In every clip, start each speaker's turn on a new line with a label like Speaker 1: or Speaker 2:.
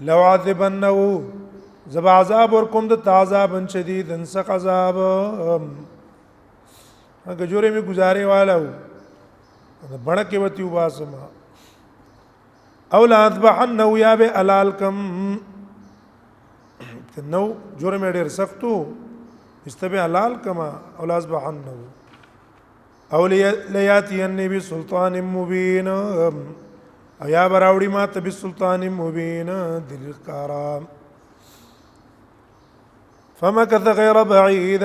Speaker 1: لو عذبنه زب عذاب ورکم د عذابا شدیدا سخت عذاب هغه جوړې می گزارې والا و بڼکه وتی واسما او لا اذبحنه یا به الالکم نو جوړې می ډېر سختو استبه حلال کما او لا اذبحنه او لیاتی النبی سلطان مبین او یا براوړي ما ته بالسلطان مبین دلیل کارا فمكث غير بعيد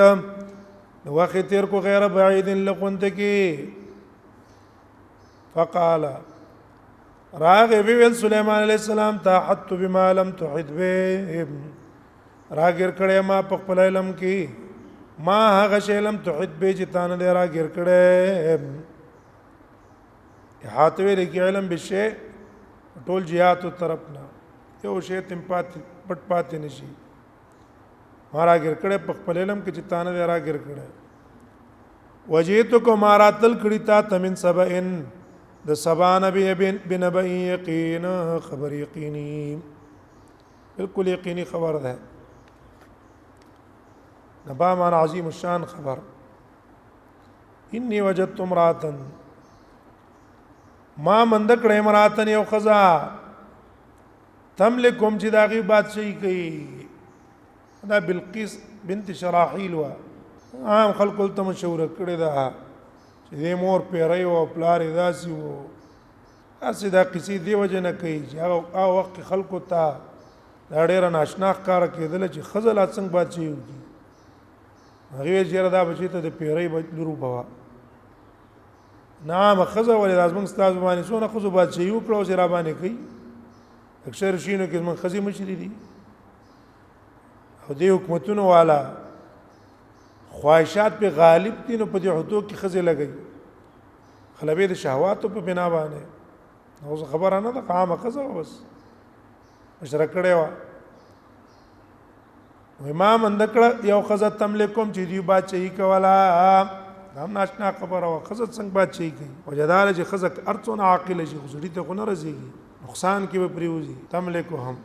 Speaker 1: وقت تیر کو غیر بعید لقنت کی فقال راغب ویل سليمان عليه السلام تحت بما لم تحد به راګر کړه ما په خپل علم کې ما هغه شی لم تحد به چې تانه دې راګر کړه احاطه ویل کې علم بشي ټول جهات طرفنا یو شی تم پات پټ پات نشي مارا ګر کړه په خپل علم کې چې تانه دې راګر کړه وجیتکم ماراتل کړي تا تمن سبئن د سبا نبی بنبئ یقین خبر یقینی بالکل یقینی خبر ده نبا مان عظیم الشان خبر انی وجدت امراه ما مند کړه امراتن یو خزا تملکم چې داغي بادشاہي کوي دا بلقیس بنت شراحیل وا عام خلق ته مشهور کړي دا چې دې مور پیری او پلار داسي وو اسی دا کسی دی وجه نه کوي چې هغه وخت خلق ته دا ډېر ناشنا کار کېدل چې خزل څنګه بادشاہي وي هغه چیرې دا بچی ته د پیری لرو بوا نام خزه ولې لازم استاد باندې سونه خزو بادشاہي وکړو چې را باندې کوي اکثر شینو کې من خزي مشري دي او دې حکومتونو والا خواهشات په غالب دي نو په دې حدود کې خزه لګي خلبې د شهواتو په بنا باندې نو خبره نه ده قام خزه بس مشرک کړي وا امام اندکړه یو خزه تملکم چې دی بادشاہي کولا هم ناشنا خبره وا خزه څنګه بادشاہي کوي وجدار چې خزه ارڅون عاقل شي خزري ته خو نه رسیږي نقصان کې به پریوزي تملکو هم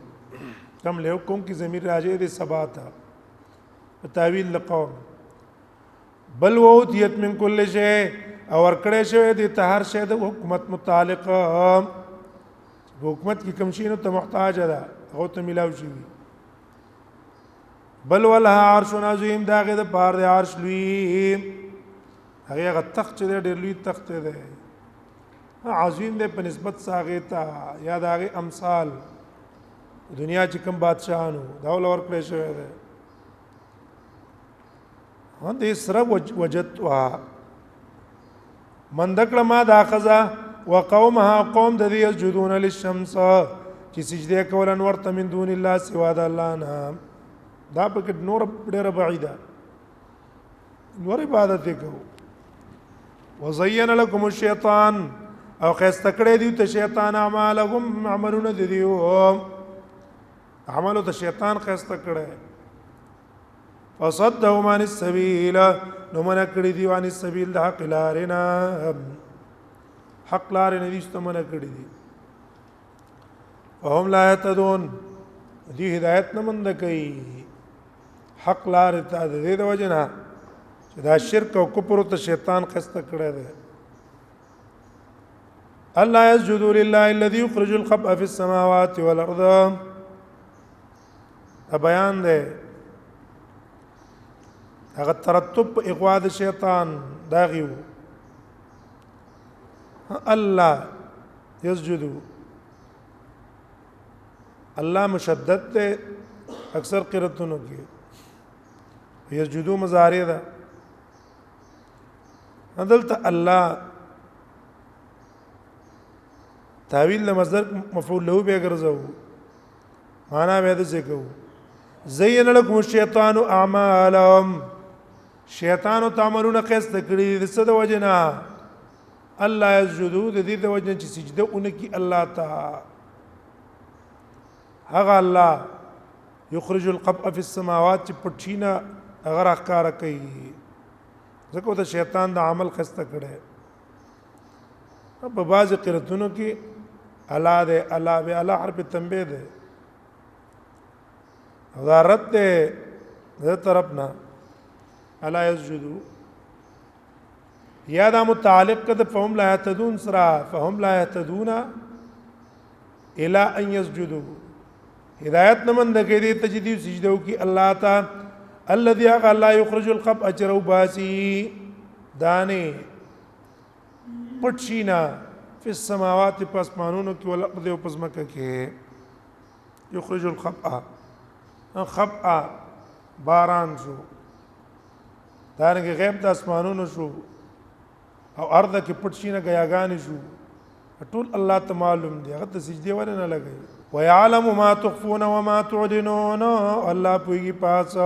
Speaker 1: تملکم کی ضمیر راجع دې ثبات تعویل لقوم بل ووتیت من کل شی او ورکړې شوی دي ته هر شی د حکومت متعلق حکومت کی کم شي نو ته محتاج ده او ته ملاو شي بل ولها عرش عظیم داغه د پار د عرش لوی هغه غ تخت دې ډېر لوی تخت دی عظیم دې په نسبت ساغه تا یا داغه امثال دنیا چې کوم بادشاہانو دا ولور کړی شوی دی هندې سره وجدتها من دکړه ما دا خزا وقومها قوم د دې یسجدون للشمس چې سجده کول انور ته من دون الله سوا د الله نه دا په نور ډېر بعیده نور عبادت وکړو وزین لكم الشیطان او خستکړې دی ته شیطان اعمالهم عملونه دیو عملو ته شیطان خستکړې فصدهم عن السبيل نو من کړي دی عن السبيل د حق لارنا حق لارنا دې استمنه کړي دي وهم لا يهتدون دې هدایت نه مند کوي حق لار ته دې د وجنه چې دا شرک او کفر ته شیطان خسته کړی دی الله يسجد لله الذي يخرج الخبء في السماوات والارض بیان دی هغه ترتب اغوا د شیطان داغیو الله يسجد الله مشدد ته اکثر قراتونو کې يسجدو مضارع ده عدلت الله تعویل مصدر مفعول له به ګرځو معنا به د څه کو زین لكم الشیطان اعمالهم شیطان تعملون قصد کړي د څه د وجنا الله یسجدو د دې د وجنا چې سجده اونکي الله تعالی هغه الله یخرج القبء في السماوات چې پټینا اگر احکار کوي ځکه د شیطان د عمل خسته کړي په بعض قراتونو کې الا ده الا به الا حرف تنبیه ده غارت ده طرفنا الا يسجدوا یا دا متعلق کده فهم لا يهتدون سرا فهم لا يهتدون الى ان يسجدوا هدایت نمن دګې دې تجدید سجدو کی الله تعالی الذي الله يخرج الخب اجر باسي دانه پټشینا فی السماوات پسمانونو کې ولقد او پسمکه کې یخرج الخبأ خبأ باران شو دانګه غیب د اسمانونو شو او ارض کې پټشینا غیاګان شو ټول الله ته معلوم دی هغه ته سجدي ونه نه لګي ويعلم ما تخفون وما تعلنون الله پويږي پاس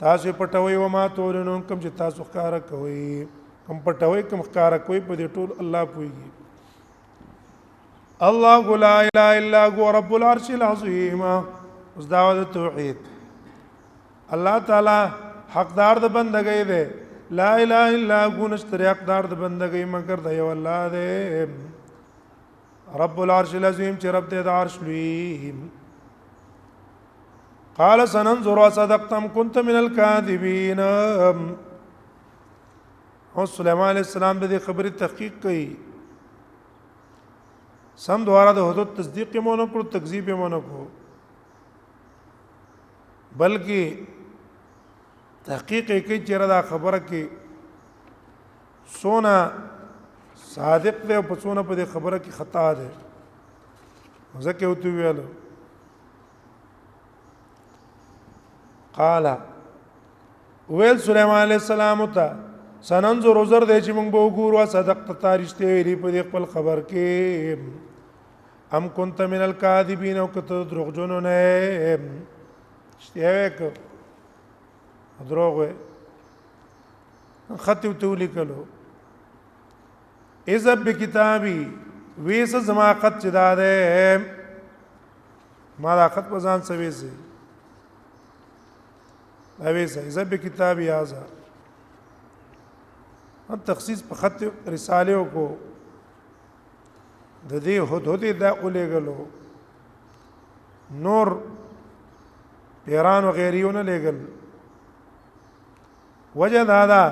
Speaker 1: تاسو پټوي او ما تعلنون کوم چې تاسو ښکارا کوي کوم پټوي کوم ښکارا کوي په دې ټول الله پويږي الله لا اله الا هو رب العرش العظیم اوس دعوت توحید الله تعالی حقدار د بندګۍ دی لا اله الا هو نشتري حقدار د بندګۍ مگر دی الله دی رب العرش العظیم چې رب دې د عرش لوی قال سننظر صدقتم كنت من الكاذبين او سليمان عليه السلام د خبرې تحقیق کړي سم دواره د حدود تصدیق یې مونږ کړو تکذیب یې مونږ کړو بلکې تحقیق یې کوي چې دا خبره کې سونا صادق دی او په څونه په دې خبره کې خطا ده ځکه او ته ویلو قال ویل سليمان عليه السلام ته سننظر زر دې چې موږ به وګورو صدقت تاریخته ویلي په دې خپل خبر کې ام كنت من الكاذبين او کته دروغجنو نه شته وک دروغ خط ته لیکلو اذهب بکتابی ویس زما خط چدا ده ما دا خط بزان سوي سي اویس اذهب بکتابی هذا تخصیص په خط رساله کو د دې حدود دا ولېګلو نور پیران و غیریونه لېګل وجه دا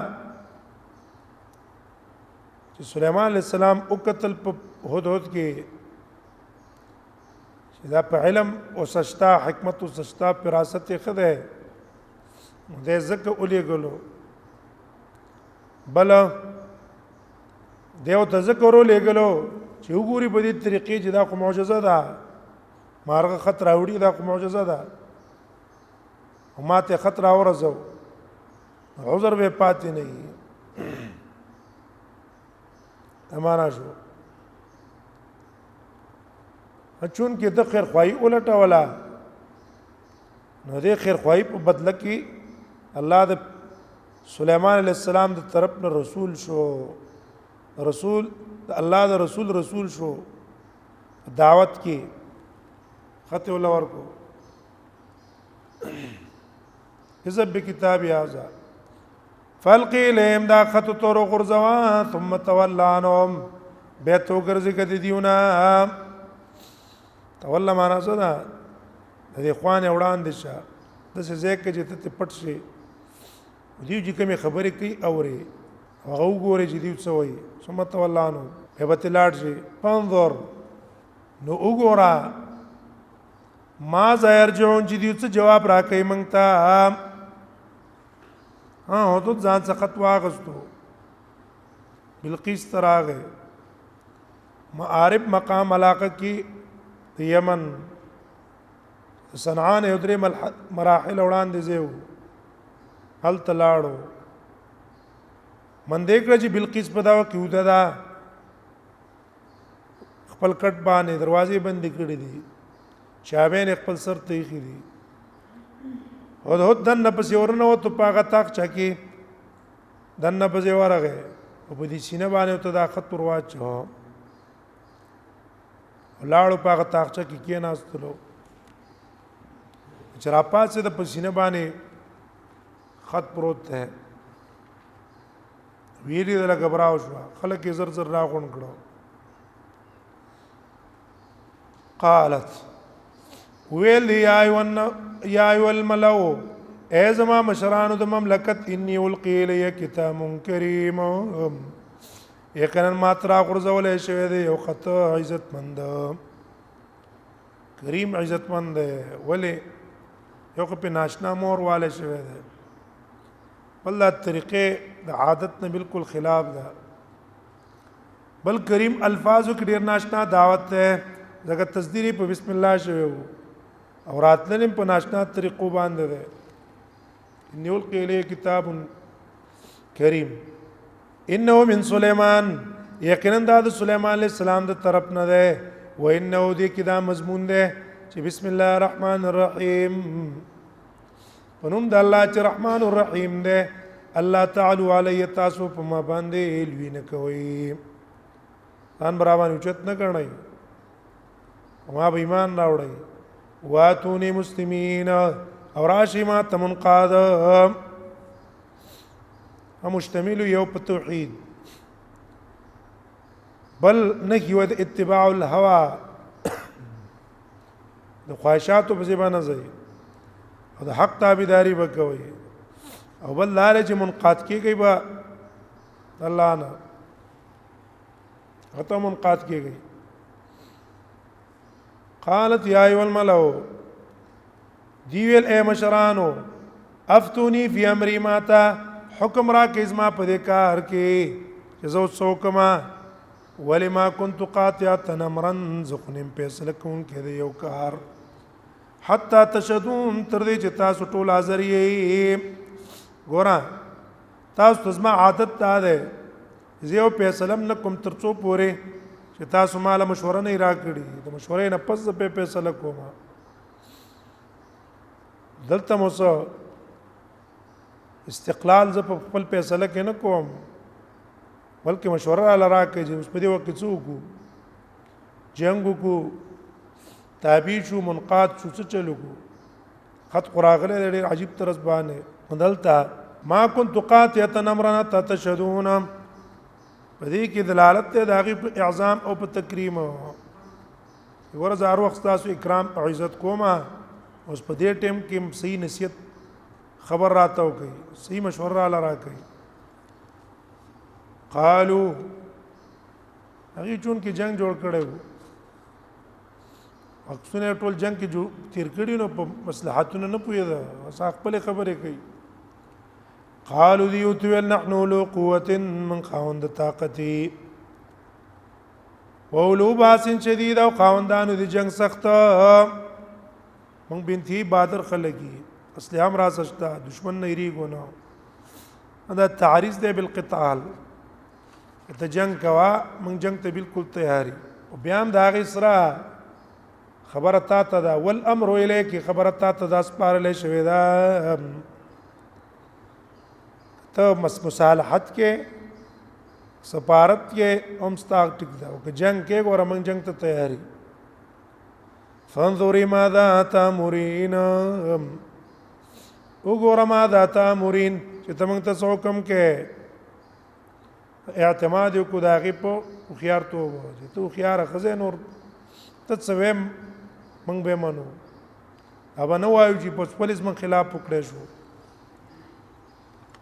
Speaker 1: چې سليمان عليه السلام او قتل په حدود کې چې دا په علم او سشتا حکمت او سشتا فراست خده د زکه ولېګلو بل دیو ته ذکر ولېګلو چې وګوري په دې طریقې چې دا کوم معجزه ده مارغه خطر راوړي دا کوم معجزه ده او ماته خطر اورزو عذر به پاتې نه امانه شو چون کې د خیر خوای ولټه ولا نو د خیر خوای په بدله کې الله د سليمان عليه السلام د طرف نه رسول شو رسول الله د رسول شو دعوت کې خط ولا ورکو حزب بکتاب هذا فلقي لهم دا خط تور غرزوا ثم تولى عنهم بیت وګرځي کدي دیونه تولى معنا څه ده د اخوان وړاندې شه د څه ځکه چې ته پټ شي دیو چې کومه خبرې کوي اوري هغه وګوري چې دیو څه وایي ثم تولى عنهم به تلاړ شي فانظر نو وګورا ما ظاهر جون چې دیو څه جواب راکې مونږ ته ها ته ځان څخه واغستو بلقیس تراغه معارب مقام علاقه کې یمن صنعان یو درې مراحل وړاندې زیو هل تلاړو من دیکھ چې بلقیس په دا کې ودا دا خپل کټ باندې دروازې بند کړې دي شابین خپل سر تېخي دي او د دن په سیورنه او ته پاغه تاک چکی دن په زیورغه او په دې سینه باندې ته دا خط پر واچو لاړو پاغه تاک چکی کې ناستلو چراپات سے د پسینه باندې خط پروت ہے ویری دل غبراو شو خلک زر زر راغون کړو قالت ویل دی یا ایو الملو ای زما مشرانو د مملکت انی القی الی کتاب کریم یقینا ما ترا غرزول شوی دی یو خط عزت مند کریم عزت مند ولی یو په ناشنا مور والے شوی دی بل طریقې د عادت نه بالکل خلاف ده بل کریم الفاظو کې ډیر ناشنا دعوت ده زګه تصدیری په بسم الله شوی او راتلنم په ناشنا طریقو باندې ده نیول کې کتاب کریم انه من سليمان یقینا د سليمان عليه السلام د طرف نه ده و انه دې کې دا مضمون ده چې بسم الله الرحمن الرحیم ونوم د الله چې رحمان الرحیم ده الله تعالی علی تاسو په ما باندې لوی نه کوي ان برابر اوچت نه کړئ ما به ایمان راوړئ واتونی مسلمین او راشي ما تمنقاد مشتمل یو په توحید بل نهي و اتباع الهوى د خواهشاتو په ځای نه ځي او د حق تابعداري وکوي او بل لاره چې منقاد کیږي با الله نه هته منقاد کیږي قالت یا ایها الملأ دیویل اے مشرانو افتونی فی امری ماتا حکم را کې زما په دې کار کې چې زو څوکما ولما كنت قاطعه امرا زخنم فیصله کوم کې یو کار حتا تشهدون تر دې چې تاسو ټول حاضر یې ګورا تاسو زما عادت ده زه فیصله نکوم ترڅو پوره چې تاسو مال مشوره نه راکړي د مشورې نه پس په فیصله کوم دلته مو استقلال ز په خپل فیصله کې نه کوم بلکې مشوره لرا کې چې اوس په دې وخت کې څوک جنگ کو تابع شو منقاد شو څه چلو کو خط قراغله ډېر عجیب طرز باندې دلته ما كنت قاطعه امرا تشهدون په دې کې دلالت ته داغي په اعظام او په تکریم ورځ هر وخت تاسو اکرام او عزت کوما اوس په دې ټیم کې صحیح نصیحت خبر راته کوي صحیح مشوره را کوي قالو هغه چون کې جنگ جوړ کړو اکثر ټول جنگ کې جو تیر کړي نو په مصلحتونو نه پوهیدا اساق خپل خبره کوي قالوا ديوتو نحن لو قوة من خاوند طاقتي وولو باس شديد او خاوندانو دي جنگ سخت من بنتي بادر خلقي اصل هم را سجتا دشمن نه ریګو نو دا تعریض ده بالقتال ته جنگ کوا من جنگ ته بالکل تیاری او بیا هم دا غي سره خبره تا ته دا والامر الیک خبره تا ته دا سپارل شوی دا ته مصالحت کې سفارت کې هم ستاق ټیک دا او جنگ کې ګور من جنگ ته تیاری فانظری ماذا تامرین وګوره ماذا تامرین چې تمنګ ته حکم کې اعتماد کو دا غي په خيار تو چې تو خيار خزه نور تڅوي منګ به منو ابا نو وایو چې په پولیس من خلاف پکړې شو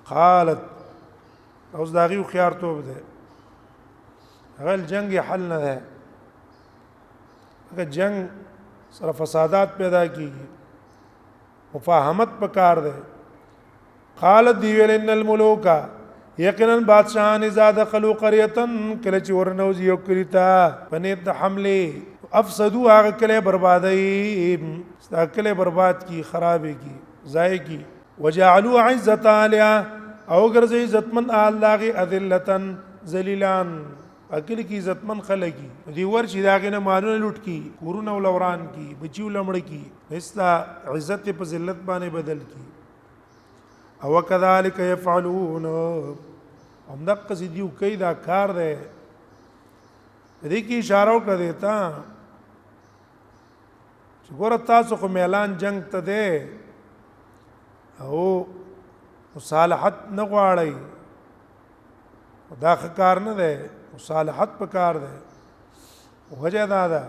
Speaker 1: قالت اوس دا غي خيار تو ده هغه جنگ حل نه ده هغه جنگ سره فسادات پیدا کیږي مفاهمت پکار ده قالت دیویل ان الملوک یقینا بادشاہان اذا دخلوا قريه کله چې ورنوز یو کلیتا پنیت د حمله افسدوا هغه کله بربادي کله برباد کی خرابې کی ضایع کی وجعلوا عزت عالیا او ګرځي عزتمن الله غي اذلتن ذلیلان اکل کی عزتمن خلقی دی ورشي داغه نه مالونه لوټ کی کورونه ولوران کی بچیو لمړ کی هستا عزت په ذلت باندې بدل کی او كذلك يفعلون هم دغه سدیو کوي دا کار دی دې کی اشاره وکړه دیتا چې ګور تاسو خو میلان جنگ ته ده او مصالحت نه غواړي دا کار نه ده مصالحت په کار ده وجه دا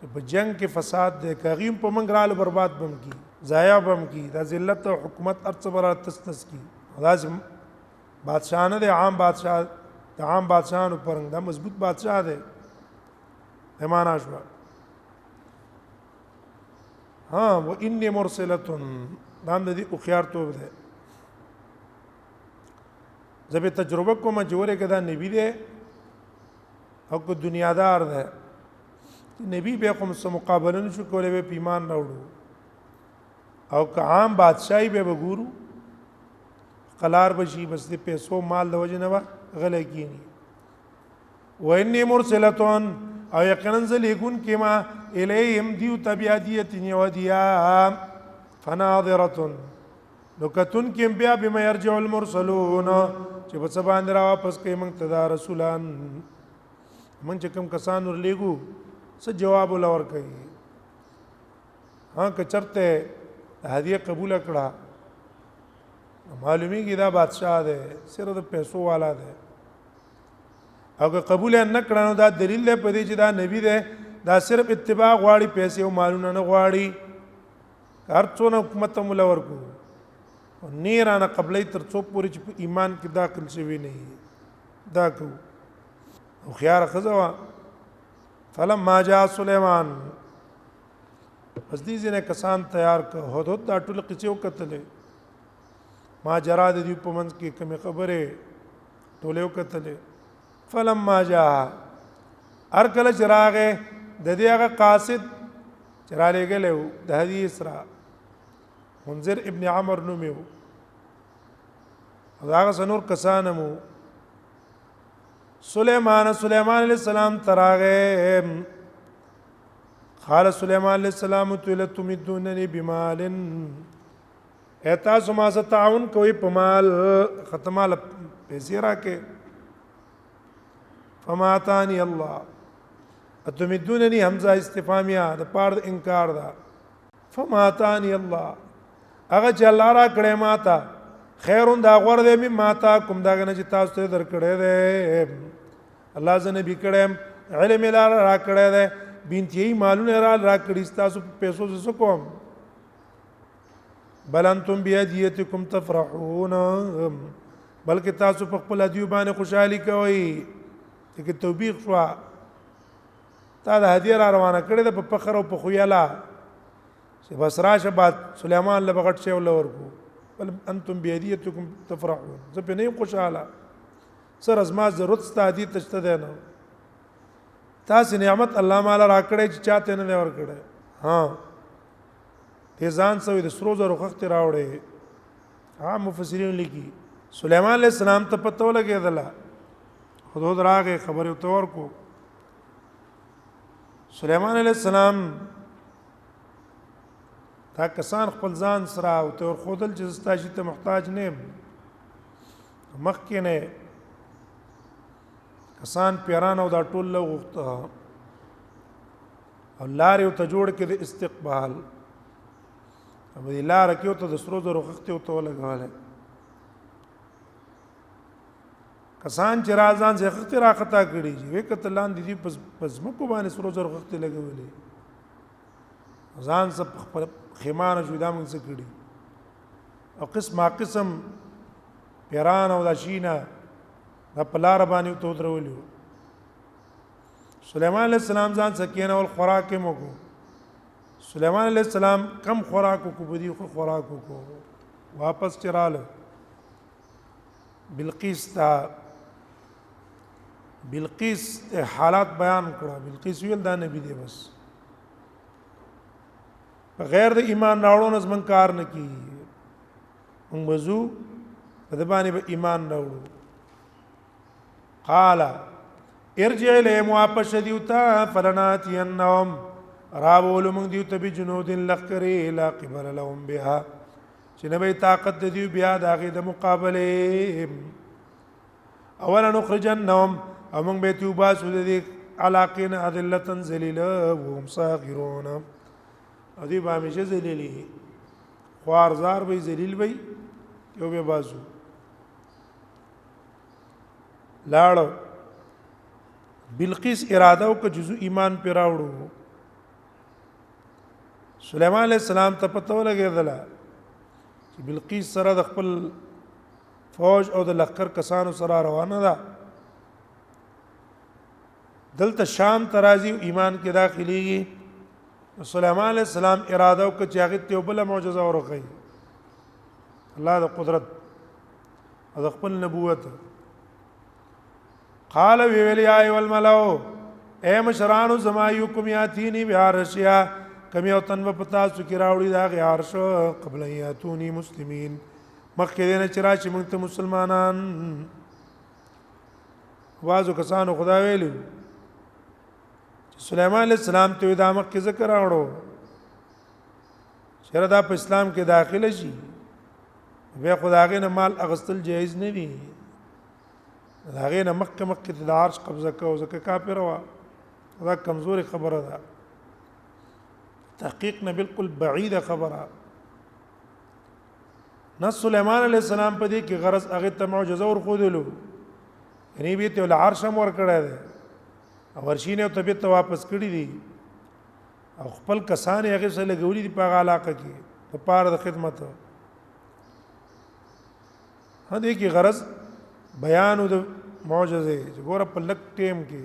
Speaker 1: چې په جنگ کې فساد دی کغیم په منګرال برباد بم کی ضایع بم کی دا ذلت او حکومت ارڅ برا تستس کی دا بادشاہ نه دی عام بادشاہ د عام بادشاہانو پرنګ دا مضبوط بادشاہ دی ایمان اشوا ها و انی مرسلتن دا د دې او خيار توب دی زبې تجربه کوم جوړه کدا نبی دی او کو دنیادار دی نبی به کوم سره مقابله نشو کولای به ایمان راوړو او که عام بادشاہي به وګورو قلار بشي بس د پیسو مال د وجه نه غلې کینی و انی مرسلتون او یقینا زلیکون کما الیهم دیو تبیادیت یودیا فناظره نو کتون کیم بیا بما يرجع المرسلون چې په سبا اندر واپس کوي موږ ته رسولان موږ چې کوم کسان ورلېګو څه جواب ولور کوي ها که چرته هدیه قبول کړه معلومی کی دا بادشاہ ده صرف د پیسو والا ده او که قبول نه کړه نو دا دلیل دی په دې چې دا نبی ده دا صرف اتباع غواړي پیسې او مالونه نه غواړي هر څونه حکومت مولا ورکو او نیرانه قبلې تر څو پورې چې ایمان کې داخل شوی نه دا کو او خيار خزوا فلما جاء سليمان پس دې ځنه کسان تیار ک هدهد دا ټول قصې وکتلې ما جرا د دې په منځ کې کومه خبره ټوله وکتلې فلما جاء ارکل چراغه د دې هغه قاصد چراله غلو د حدیث را منذر ابن عمر نومو هغه سنور کسانمو سليمان علیہ السلام تراغه قال سليمان علیہ السلام تمدونني بمال ایتا سما ستعاون کوئی پمال ختمال پیسې راکې فما اتاني الله اتمدونني حمزه استفهامیه د پاره انکار دا فما اتاني الله هغه چې الله را کړې ماته خیرون دا غور دې می ماته کوم دا نه چې تاسو ته درکړې ده الله زنه به کړم علم لار را کړې ده بنتي مالونه را کړې تاسو پیسو زسو کوم بل انتم بیادیتکم تفرحون بلکې تاسو په خپل دیو باندې خوشحالي کوئ چې توبېخ شو تا د هدیه را روانه کړې ده په فخر او په خویاله چې بس راشه بعد سليمان له بغټ شی ول ورکو بل انتم بیادیتکم تفرحون زه په نه خوشاله سر ازما ضرورت ستادي تشته ده نه تاسو نعمت الله مال را کړې چې چاته نه ور کړې ها تیزان سوی د سرو زرو خخت راوړې عام مفسرین لیکي سليمان عليه السلام ته پته ولګېدله حدود راغې خبره تور کو سليمان عليه السلام تا کسان خپل ځان سره او تور خودل چې ستاسو ته محتاج نه مخکې نه کسان پیران او دا ټول له غوښته او لارې ته جوړ کې د استقبال اب لار کې ته د سرو زرو خخته او ته لګواله کسان چې راځان ځخ را خطا کړي چې وکتلان دي پس مکو باندې سرو زرو خخته لګولې ځان سب خپل خیمانه جوړه موږ څه کړي او قسم پیران او د شینا د پلار باندې ته درولې سليمان عليه السلام ځان سکینه او خوراک مو کو سليمان عليه السلام کم خوراک کو بدی خو خوراک کو واپس چراله بلقیس حالات بیان کړه بلقیس ویل دا نبی دی بس بغیر د ایمان راوړو نظم کار نه کی موږ وضو په د باندې به ایمان راوړو قال ارجع اليهم واپس دیوتا فلناتینهم راول موږ دیوته بجنود لخرې لا قبل لهم بها چې نه به طاقت دیو بیا دغه د مقابله اولا نخرجنهم او موږ به توبه سود دي علاقین اذلتن ذلیلا وهم صاغرون ادي به همیشه ذلیلی خوارزار به ذلیل وي یو به بازو لاړو بلقیس اراده او که جزء ایمان پر راوړو سليمان عليه السلام ته پته ولګېدله چې بلقیس سره د خپل فوج او د لخر کسانو سره روانه ده دلته شام ترازی ایمان کې داخليږي سليمان عليه السلام اراده وکړه چې هغه ته بل معجزه ورغی الله د قدرت او د خپل نبوت قال ویل یا ای والملو اے مشرانو زمایوکم یاتینی بیارشیا کمی او تن پتا سو کی راوړي دا غیارش قبل یاتونی مسلمین مخکې دې نه چرای چې موږ ته مسلمانان وازو کسانو خدا ویلو سليمان عليه السلام ته دا مخکې ذکر راوړو شر دا په اسلام کې داخله شي بیا خدای نه مال اغستل جایز نه دي هغه نه مخکې د عرش قبضه کوي ځکه کافر وا دا کمزوري خبره ده تحقیق نه بالکل بعیده خبره نه سليمان عليه السلام په دې کې غرض هغه ته معجزه ور خودلو یعنی به ته العرش مور کړه ده او ورشینه ته به واپس کړی دي او خپل کسان هغه سره لګولي دي په علاقه کې په پاره د خدمت هدي کې غرض بیان د معجزه چې ګوره په لک ټیم کې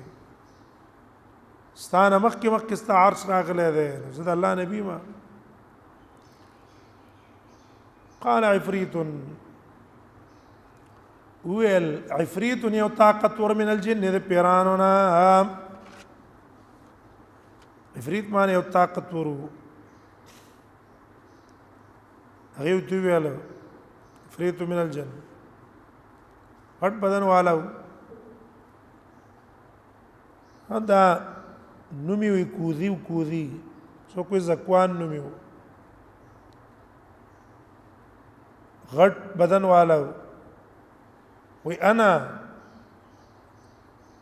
Speaker 1: ستانه مخکې ستا عرش راغلی دی زه د الله نبی ما قال عفريت ويل عفريت یو طاقتور من الجن د پیرانو نه عفريت معنی یو طاقتور هغه تو ویل عفريت من الجن پټ بدن والو دا نومي وي کوذي سو کوئی زکوان نومي غټ بدن والو وي انا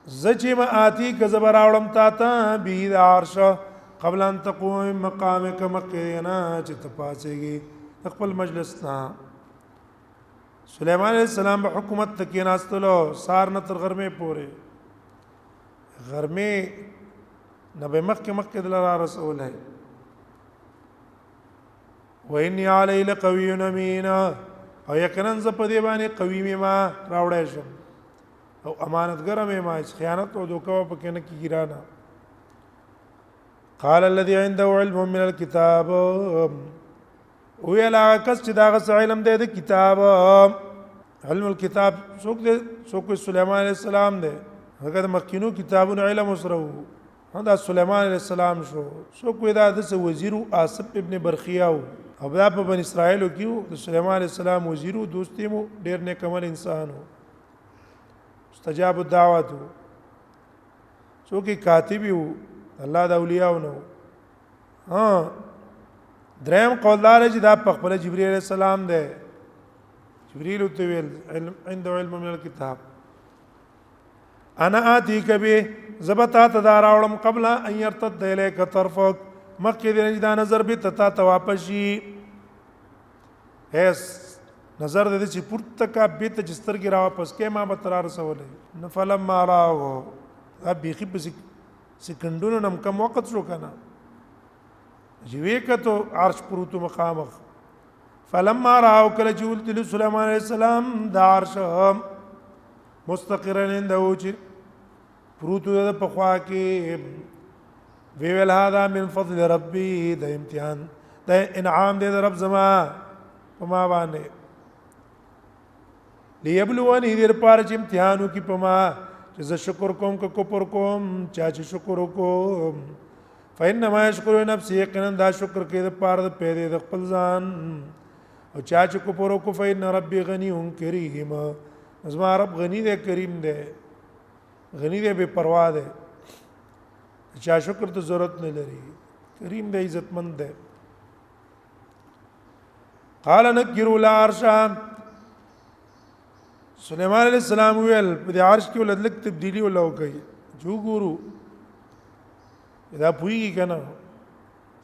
Speaker 1: زجم آتی کزبر اولم تا تا بي عرش قبل ان تقوم مقامك مقينا چې تپاسيږي خپل مجلس نا سليمان عليه السلام په حکومت تکي ناستلو سار نه تر غرمه پوره غرمه نبی مکه دل را رسول ہے وإني علی لقوی امین او یقینا ز په دی باندې قوی ما راوړای شم او امانتګر مې ما خیانت او دوکه په کې نه کیږي قال الذي عنده علم من الكتاب ویلا کس چې دا غس علم دی د کتاب علم الكتاب څوک سليمان عليه السلام دی هغه د مخکینو کتابونو علم وسره دا سليمان عليه السلام شو څوک دا د وزیر آصف ابن برخیا او دا په بن اسرائیل کې د سليمان عليه السلام وزیر دوستي مو ډیر نیک عمل انسان استجاب الدعوت څوک کاتب یو الله د اولیاء نو دریم قولدار چې دا په خپل جبرئیل علیہ السلام دی جبرئیل ته ویل عند علم من الكتاب انا اتيك به زبتا تدار اولم قبل ان يرتد اليك طرفك مکه دې دا نظر به ته واپس شي هیڅ نظر دې چې پورته کا به ته جستر کې را واپس کې ما به تر رسولې نفلم ما راو ابي خي په سکندونو نم کم وخت شو کنه جوی کتو عرش پروتو مقامخ فلما راو کله چې ولت سليمان عليه السلام دا عرش مستقرن عنده چې پروتو د پخوا کې ویل هذا من فضل ربي د امتحان د انعام د رب زما پما باندې ليبلوني دیر پار چې امتحانو کې پما چې زه شکر کوم که کفر کوم چا چې شکر کوم فإنما يشكر نفسه يقينا دا شکر کې د پاره د پیدا د خپل ځان او چا چې کفر کو فإن ربي غني کریم زما رب غني دی کریم دی غني دی بے پروا دی چا شکر ته ضرورت نه لري کریم دی عزتمند دی قال نكروا العرش سليمان عليه السلام ویل په عرش کې ولدلک تبدیلی ولا وکي جو ګورو دا پوئی کنه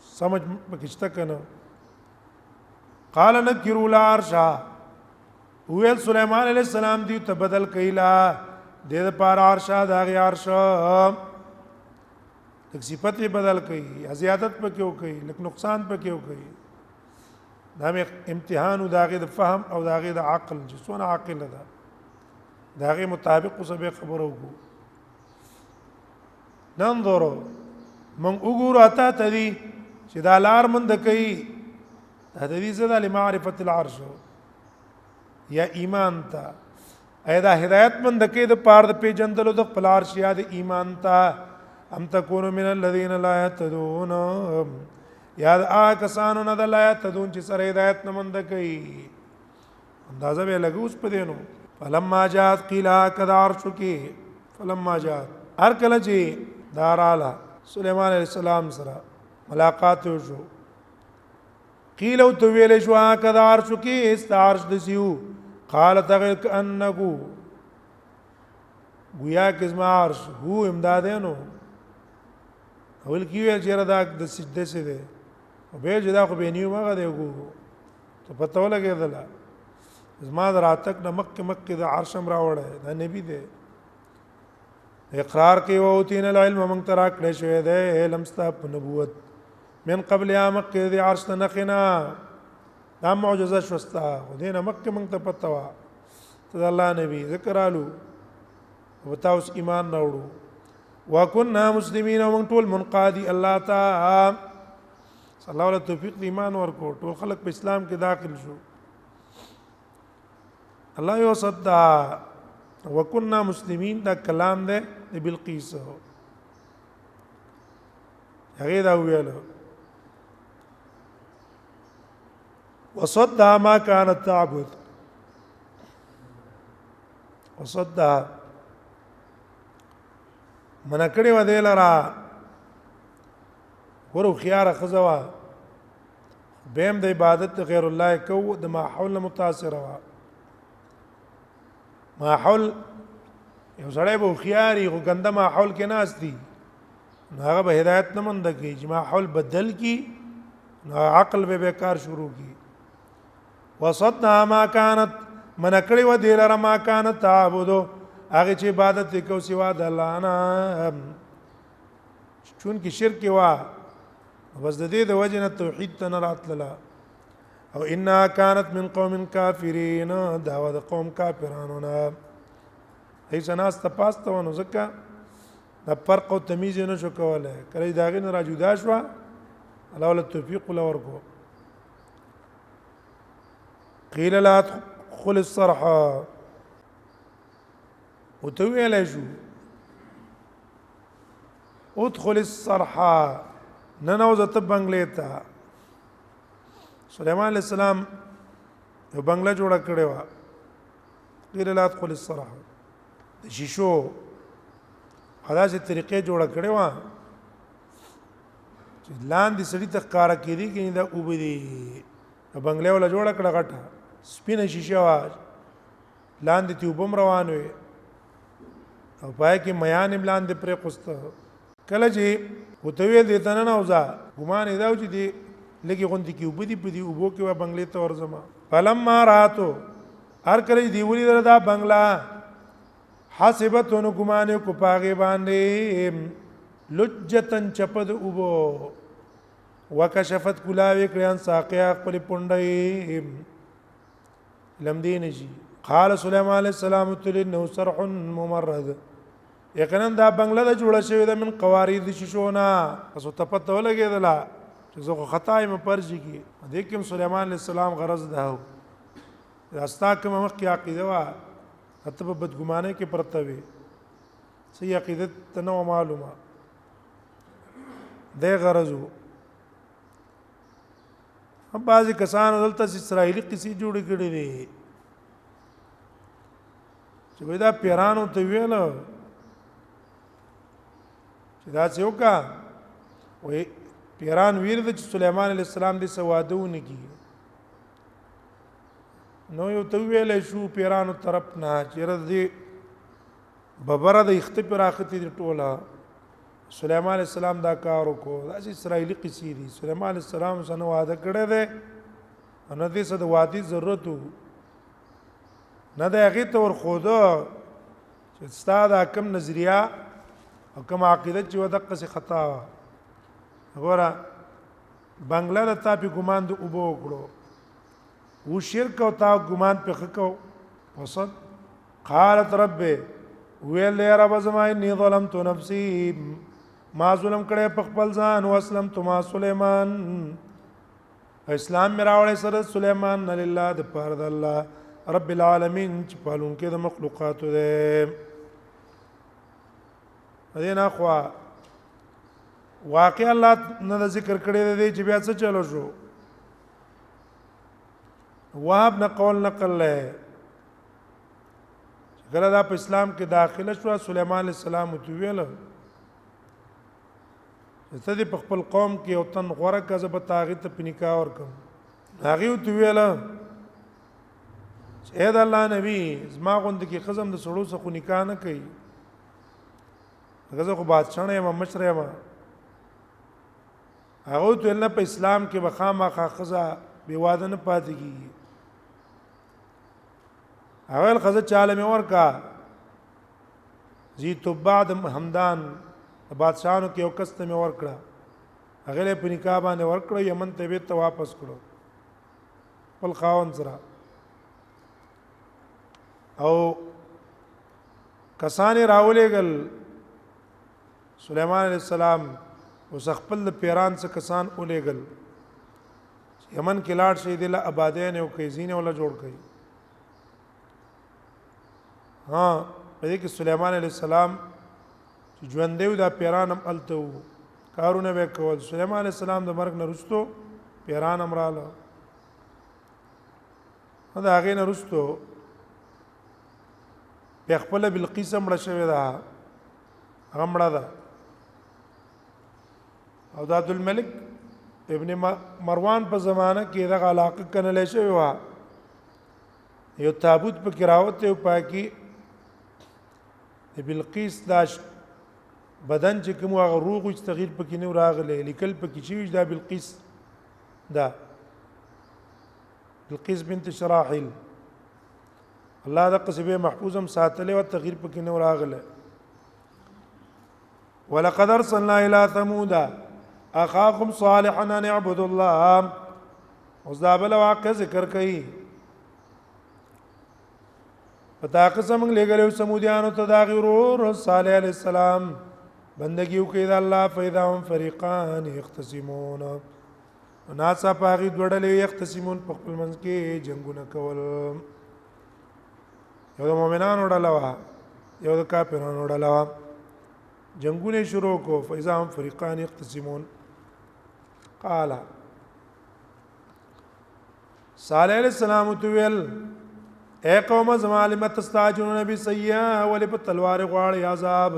Speaker 1: سمجھ پکشتا کنه قال نكروا العرش ویل سليمان عليه السلام دی ته بدل کیلا د پار عرش دا غي عرش لک صفت بدل کړي یا زیادت پکې وکړي لک نقصان پکې وکړي دا امتحان او داغه د فهم او داغه د عقل چې څونه عاقل ده داغه مطابق اوس به خبرو وکړو ننظر من وګورو اته تدي چې دا لار مند کوي هدي زدا لمعرفت العرش یا ایمان تا اېدا هدایت مند کوي د پاره د پیجندلو د خپل عرش یا د ایمان تا ام تكون من الذين لا يهتدون یا کسانو نه د لا يهتدون چې سره هدایت نه مند کوي اندازه به لګوس په دینو فلما جاءت قيل هكذا عرشك فلما جاءت هر کله چې داراله سليمان عليه السلام سره ملاقات وشو قيل او تو ویل شو هكذا عرشك استعرش دسیو قال تغير كانه گویا کزما عرش هو امدادینو اول کیوه چیرې دا د سجده سي ده او به جدا خو به نیو ماغه دی وګو ته پته ولګېدل زما دراتک د مکه د عرشم راوړې دا نبی دی اقرار کوي او تین العلم من ترا کړه شوی دی علم ستا په نبوت من قبل یا مکه د عرش نخنا دا معجزه شوستا او دینه مکه من ته پته وا ته الله نبی ذکر الو وتاوس ایمان راوړو وكنا مسلمين ومن طول منقادي الله تعالى صلی الله علیه توفیق ایمان ورکو ټول خلق په اسلام کې داخل شو الله یو صدا وكنا مسلمين دا کلام ده بلقیس هغه دا ویلو وصدها ما كانت تعبد وصدها من کړي و دی لرا ورو خيار خزوا بهم د عبادت غیر الله کو د ماحول متاثر وا ماحول یو سړی به خياري غو ګنده ماحول کې ناس دي هغه به هدایت نه مند کی چې ماحول بدل کی عقل به بیکار شروع کی وصدنا ما كانت من کړي و دی لرا ما كانت تعبدو هغه چې عبادت وکاو سوا د الله نه چون کې شرک وا بس د دې د وجه نه توحید ته نه راتله او انها كانت من قوم كافرين دعوه د قوم کافرانو نه هیڅ ناس ته پاسته ونه ځکه د فرق او تمیز نه شو کوله کله دا غن را جدا شو الله ول توفیق ول ورکو قيل لا تدخل الصرح وتویل شو ادخل الصرحه ننوزت بنگلیتا سليمان عليه السلام یو بنگله جوړ کړی و قيل لا ادخل الصرحه د شیشو حداسه طریقې جوړ کړی و چې لاندې سړی ته کار کوي کې دا وبدي بنگله ولا جوړ کړه غټه سپینه شیشه وا لاندې ته وبم روان وي او پای کې میان املان دې پرې قسته کله چې وتوی دې تنه نه وځه ګمان دا و چې دې لګي غوندې کې وبدي پدې وبو کې و بنگلې ته ورزما فلما راتو هر کله دی ولي دا بنگلا حسبتون ګمان کو پاګې باندې لجتن چپد وبو وکشفت کلاوی کړيان ساقیا خپل پونډي لمدین شي قال سليمان عليه السلام تلنه صرح ممرد یقینا دا بنگله د جوړه شوی د من قوارید شیشونا پس ته پته ولګیدله چې زه خطای م پرځي کی د کوم سليمان عليه السلام غرض ده راستا کوم مخ کی عقیده وا ته په بدګمانه کې پرته وي صحیح عقیده ته نو معلومه د غرضو هم بعضی کسان دلته اسرائیلی قصې جوړې کړې دي چې دا پیرانو ته ویل چې دا څه وکا وې پیران ویل د سليمان عليه السلام د سوادونه کی نو یو ته ویل شو پیرانو طرف نه چیرې دې ببره د اختیار اختی ټوله سليمان عليه السلام دا کار وکړو دا اسرائیلی قصې دي سليمان عليه السلام سره وعده کړی دی ان دې څه د وادي ضرورت نه د هغه تور خود چې ستاد حکم نظریه او کوم عقیده چې ودقه سي خطا وګوره بنگلا د تا په ګمان د اوبو وکړو و شرک او تا ګمان په خکو وصد قالت رب ویل یا رب زما اني ظلمت نفسي ما ظلم کړه په خپل ځان او اسلمت ما سليمان اسلام میرا وړ سره سليمان لله د پاره د الله رب العالمین چې پالون کې د مخلوقات ده دینه خو واقع الله نه ذکر کړی دی چې بیا څه چلو شو وهب نه قول نقل له کله دا په اسلام کې داخله شو سليمان عليه السلام تو ویل ته دې په خپل قوم کې او تن غوړه کزه په تاغیت په نکاح ورکم هغه تو ویل اے د الله نبی زما غوند کې خزم د سړو څخه نکاح نه کوي هغه خو بادشاہ نه مشره ما هغه ته الله په اسلام کې بخامه خزه بي واده نه پاتې کیږي اول خزه چاله مې ورکا زی تبع د همدان بادشاہانو کې یو کس ته مې ورکړه هغه په نکاح باندې ورکړه یمن ته به ته واپس کړو خپل خاون سره او کسانې راولېګل سليمان عليه السلام اوس خپل پیران څخه کسان اولېګل یمن کې لاړ شي د آبادین او کیزین ولا جوړ کړي ها په دې کې سليمان عليه السلام چې ژوند دیو دا پیران هم الته کارونه وکول سليمان عليه السلام د مرګ نه وروسته پیران امراله دا هغه نه وروسته په خپل بلقیس مړه شوی دا هغه مړه ده او د عبد الملک ابن مروان په زمانہ کې دا علاقه کنه لې شوی و یو تابوت په کراوت او پاکي بلقیس داش بدن چې کوم هغه روغ او تغییر پکې نه راغلی لیکل پکې چې دا بلقیس دا بلقیس بنت شراحیل الله د قصبه محفوظم ساتله او تغییر پکې نه راغله ولقد ارسلنا الى ثمود اخاهم صالحا ان اعبدوا الله اوس دا بل واقع ذکر کړي پتا قسم لګلو سمودیانو ته دا غرور صالح علیہ السلام بندگی وکړه د الله فیدا هم فریقان یختصمون ناسا پاغي دوړلې یختصمون په خپل منځ کې جنگونه کول یو د مؤمنانو ډله یو د کافرانو ډله جنگونه شروع کو فیضا هم فریقان یختصمون قال صالح علیہ السلام تویل اے قوم ظالمت تستعجلون بالسیئه ولب تلوار غواړي عذاب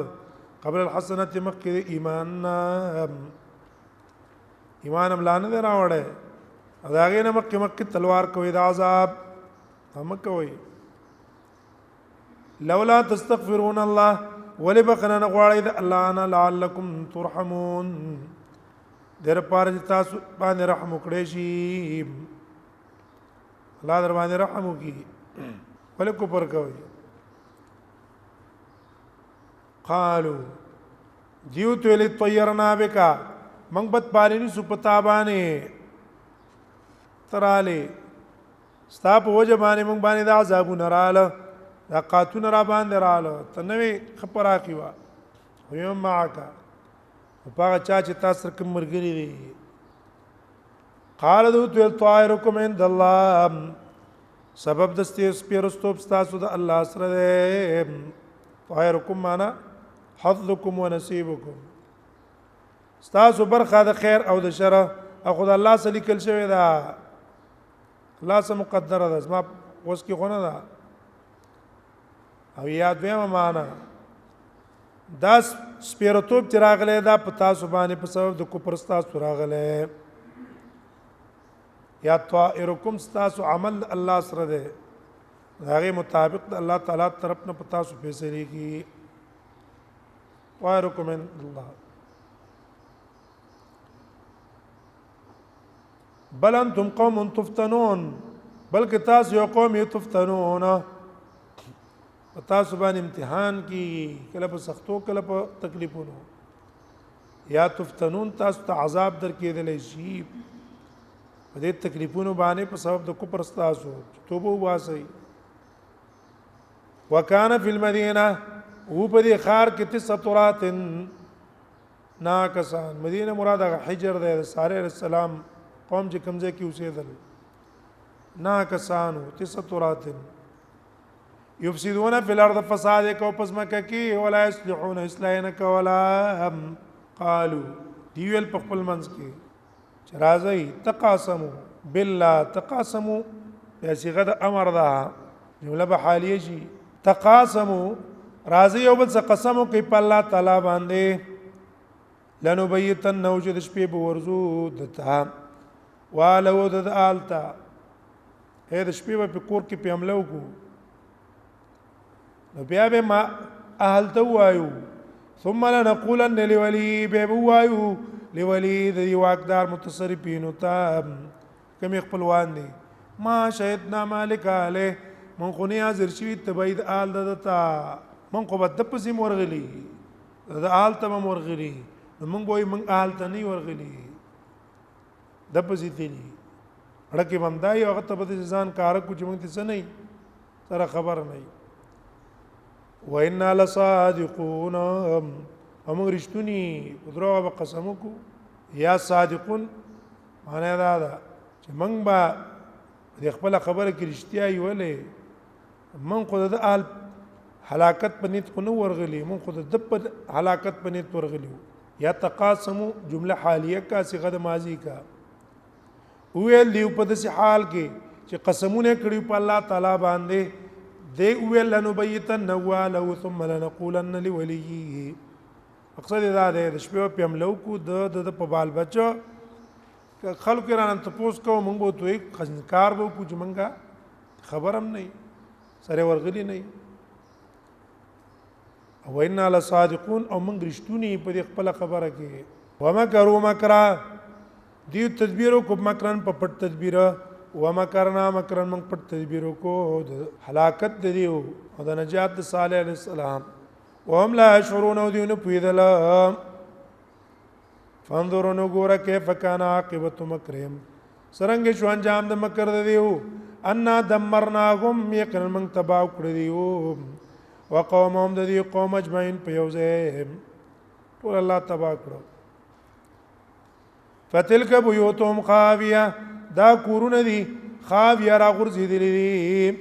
Speaker 1: قبل الحسنه مکه ایمان هم لانه راوړې هغه نه مکه تلوار کوي د عذاب هم کوي لولا تستغفرون الله ولبخنا غواړي د الله انا لعلکم ترحمون در پاره تاسو باندې رحم وکړي شي الله در باندې رحم وکړي ولکو پر کوي قالوا دیو تو طيرنا بك من بد پالنی سپتا باندې تراله ستا په وجه باندې مونږ باندې د عذابونه رااله دا قاتون را باندې رااله تنوي خبره کیوا ويوم معك پاغه چا چې تاسو کوم مرګري دي قال ذو طائركم عند الله سبب دستي سپیرستوب تاسو د الله سره طائركم معنا حظكم ونصيبكم تاسو برخه د خیر او د شر او خدای الله سره لیکل شوی دا الله سره مقدره ده ما اوس کې غونه ده او یاد ویم معنا دا سپیرتوب چې راغله دا په تاسو باندې په سبب د کوپر تاسو راغله یا طائرکم تاسو عمل الله سره ده هغه مطابق الله تعالی طرف نه په تاسو فیصله کی طائرکم الله بل انتم قوم تفتنون بلکې تاسو یو قوم تفتنون تاسو باندې امتحان کی کله په سختو کله په تکلیفونو یا تفتنون تاسو ته عذاب در کېدلی شي په دې تکلیفونو باندې په سبب د کفر تاسو توبه واسي وکانه فی المدینه او په دې خار کې تسطرات ناکسان مدینه مراد حجر د صالح علیہ السلام قوم چې کمزې کې اوسېدل ناکسان تسطرات یفسدون فی الارض فساد کو پس مکه کې ولا یصلحون اصلاحنک ولا هم قالوا دیول په خپل منځ کې چرازی تقاسموا بالله تقاسموا یا صيغه د امر ده جمله به حالیه شي تقاسموا راضی او بل څه قسم کوي په الله تعالی باندې لنبیتن وجد شپې به ورزو دتا والو د آلتا هې د شپې په کور کې په عملو کو نو بیا به ما اهل ته وایو ثم لنقولن لولي به وایو لولي د واقدار متصرفین ته کوم خپلوان دي ما شهدنا مالک علیه من خو نه حاضر شوی تبعید آل دتا من خو بد پسې مورغلی د آل ته مورغلی من وای من آل ته نه ورغلی د پسې تیلی اړه کې بمدای او ته په ځان کار کو چې موږ څه نه سره خبر نه وإنا لصادقون امر رښتونی قدرو به قسم کو یا صادقون معنا دا چې موږ به د خپل خبره کې رښتیا ویلې من خو د آل هلاکت په نیت کو نو ورغلی من خو د هلاکت په نیت ورغلی یا تقاسم جمله حالیه کا صيغه ماضی کا ویل دی په داسې حال کې چې قسمونه کړی په الله تعالی باندې دی ویل لنبیتن نوالو ثم لنقولن لوليه مقصد دا دی د شپې په عملو کو د په بال بچو خلکو رانه تاسو کو مونږ به توې خنکار به کو چې مونږه خبرم نه سره ورغلی نه او ان لصادقون او مونږ رښتونی په خپل خبره کې ومکروا مکرا دی تدبیرو کو مکرن په پټ تدبیر ومکرنا مکرن مونږ پټ تدبیرو کو هلاکت دیو او د نجات صالح علیہ السلام وهم لا يشعرون وديون پویدل فانظروا نګوره کیف کان عاقبت مکرهم سرنګ شو انجام د مکر دیو ان دمرناهم یقین من تباو کړ دیو وقومهم د دې قوم اجمعین په یوځه ټول الله تبا کړو فتلک بیوتهم خاویه دا کورونه دي خاویه را غورځېدلې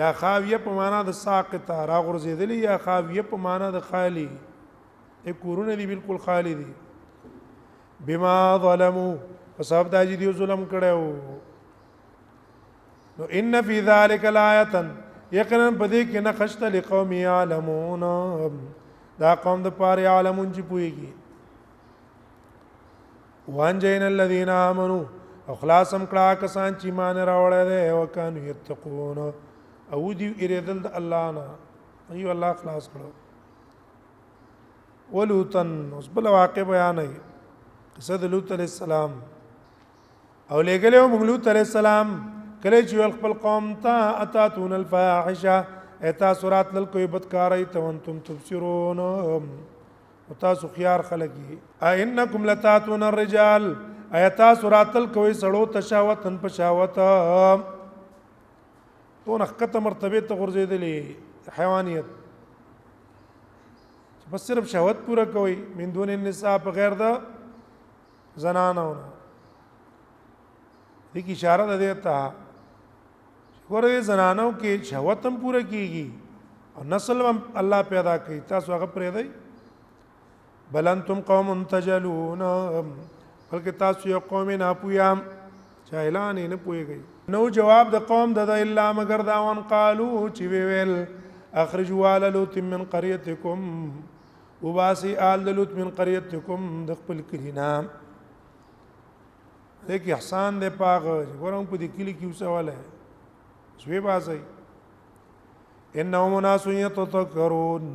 Speaker 1: یا خاویه په معنا د ساقطه را غورځېدلې یا خاویه په معنا د خالی کورونه دي بالکل خالی دي بما ظلموا فسبب دا چې دی ظلم کړو نو ان فی ذلک لآیه یقینا پدې کې نه خشت لقوم یعلمون دا قوم د پاره عالمون چې پويږي وانجین الذین آمنوا اخلاصم کړه کسان چې مان راوړل دي او کانو یتقون او دی اریدل د الله نه ایو الله خلاص کړو ولوتن اوس بل واقع بیان ای قصه د لوط علیہ السلام او لګلو موږ لوط علیہ السلام کله چې خپل قوم ته اتاتون الفاحشه اتا سورات لکوې بدکارای ته وانتم تبصرون او تاسو خيار خلګي انکم لتاتون الرجال ایتا سورات لکوې سړو تشاوتن پشاوت تو نخته مرتبه ته غرزیدلې حیوانیت بس صرف شهوت پورا کوي من دون النساء په غیر د زنانو دې کی اشاره ده ته ګوره زنانو کې شهوت هم پورا کیږي او نسل هم الله پیدا کوي تاسو هغه پرې دی بل انتم قوم تجلون بلکې تاسو یو قوم نه پویام جاهلان نه پويږي نو جواب د قوم د الا مگر دا وان قالو چې ویل اخرجوا آل لوط من قريتكم وباسي آل لوط من قريتكم د خپل کلینا دغه احسان دې پاغه ګورم په دې کلی کې وسواله سوی باسي انهم ناس يتطهرون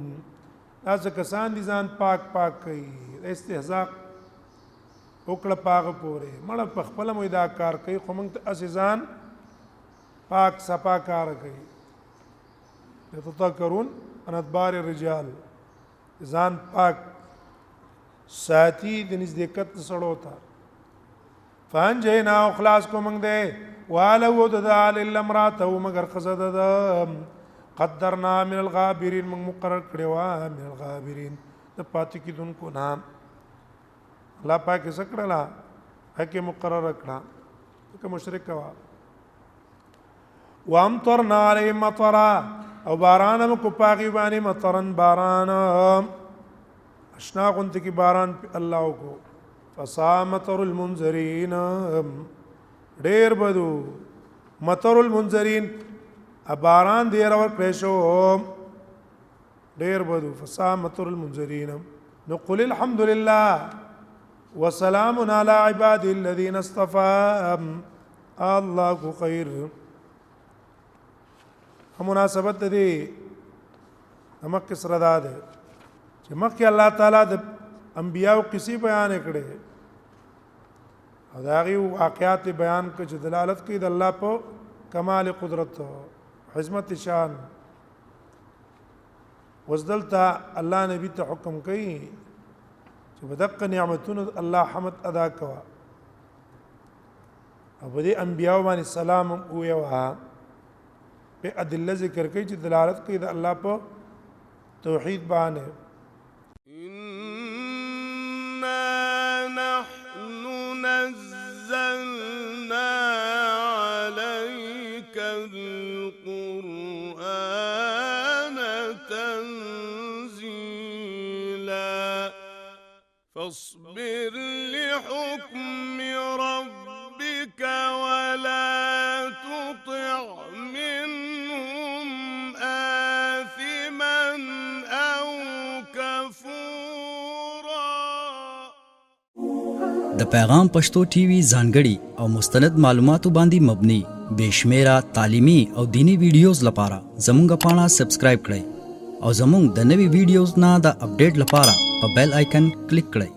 Speaker 1: از کسان دي ځان پاک پاک کوي استهزاء وکړه پاغه پوره مړه په خپل مو دا کار کوي خو موږ ته ځان پاک صفا کار کوي یتطهرون عن ادبار الرجال ځان پاک ساتي د نزدېکت سړو ته فانجینا او خلاص کو موږ دې والو د الا امراته مگر خزه د قدرنا من الغابرین موږ مقرر کړو من الغابرین د پاتې کیدونکو نام الله پاک سکړه حق مقرر کړه که مشرک وا وامطرنا علیهم مطرا او باران کو پاغي باندې مطرن باران اشنا غنت کی باران الله کو فصامتر المنذرین ډیر بدو مطر المنذرین باران دیر اور کړشو ډیر بدو فصامتر المنذرین نو قل الحمد لله وسلام على عباد الذين اصطفى الله خير مناسبت دې مکه سره ده چې مکه الله تعالی د انبیاء او قصې بیان کړي او دا غي واقعات بیان کړي چې دلالت کوي د الله په کمال قدرت عظمت شان وزدلتا الله نبی ته حکم کوي چې بدق نعمتونو الله حمد ادا کوا او دې انبیاء باندې سلام او یوها په ادله ذکر کوي چې دلالت کوي د الله په توحید باندې
Speaker 2: إنا نحن نزلنا عليك القرآن تنزيلا فاصبر لحكم ربك ولا تطع منهم آثما أو كفورا.
Speaker 3: د پیغام پښتو ټي وي ځانګړي او مستند معلوماتو باندې مبني بشمیره تعلیمي او دینی ویډیوز لپاره زموږ پاڼه سبسکرایب کړئ او زموږ د نوي ویډیوز نه د اپډیټ لپاره په بیل آیکن کلیک کړئ.